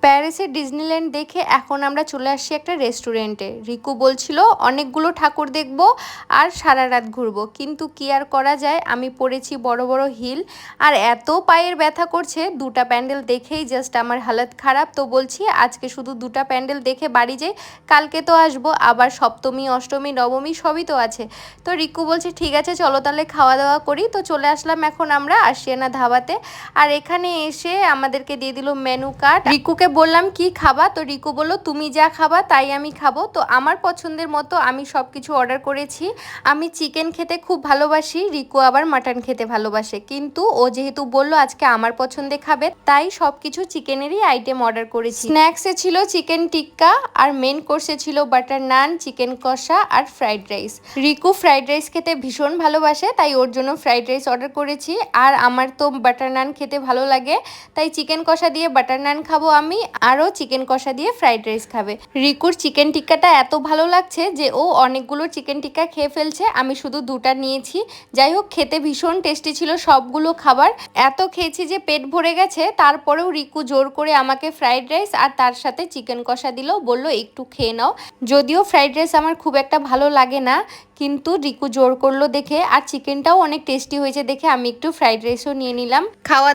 প্যারিসের ডিজনিল্যান্ড দেখে এখন আমরা চলে আসছি একটা রেস্টুরেন্টে। রিকু বলছিল অনেকগুলো ঠাকুর দেখব আর সারা রাত ঘুরবো, কিন্তু কি আর করা যায়, আমি পরেছি বড় বড় হিল আর এত পায়ের ব্যথা করছে, দুটা প্যান্ডেল দেখেই জাস্ট আমার হালত খারাপ। তো বলছি আজকে শুধু দুটা প্যান্ডেল দেখে বাড়ি যাই, কালকে তো আসবো, আবার সপ্তমী অষ্টমী নবমী সবই তো আছে। তো রিকু বলছে ঠিক আছে চলো তাহলে খাওয়া দাওয়া করি। তো চলে আসলাম এখন আমরা আশিয়ানা ধাবাতে। আর এখানে এসে আমাদেরকে দিয়ে দিল মেনু কার্ড। রিকুকে বললাম কি খাবা, তো রিকু বলল তুমি যা খাবা তাই আমি খাবো। তো আমার পছন্দের মতো আমি সব কিছু অর্ডার করেছি। আমি চিকেন খেতে খুব ভালোবাসি, রিকু আবার মাটন খেতে ভালোবাসে, কিন্তু ও যেহেতু বলল আজকে আমার পছন্দে খাবে, তাই সব কিছু চিকেনেরই আইটেম অর্ডার করেছি। স্ন্যাক্সে ছিল চিকেন টিক্কা আর মেন কোর্সে ছিল বাটার নান, চিকেন কষা আর fried rice. Riku fried rice খেতে ভীষণ ভালোবাসে, তাই ওর জন্য ফ্রাইড রাইস অর্ডার করেছি। আর আমার তো বাটার নান খেতে ভালো লাগে, তাই চিকেন কষা দিয়ে বাটার নান খাবো আমি, আরও চিকেন কষা দিয়ে ফ্রাইড রাইস খাবে। রিকুর চিকেন টিক্কাটা এত ভালো লাগছে যে ও অনেকগুলো চিকেন টিক্কা খেয়ে ফেলছে, আমি শুধু দুটা নিয়েছি। যাই হোক খেতে ভীষণ টেস্টি ছিল সবগুলো খাবার, এত খেয়েছি যে পেট ভরে গেছে। তারপরেও রিকু জোর করে আমাকে ফ্রাইড রাইস আর তার সাথে চিকেন কষা দিল, বলল একটু খেয়ে নাও। যদিও ফ্রাইড রাইস আমার খুব একটা ভালো লাগে না, কিন্তু রিকু জোর করলো দেখে, আর চিকেনটাও অনেক টেস্টি হয়েছে দেখে আমি একটু ফ্রাইড রাইসও নিয়ে নিলাম। খাওয়া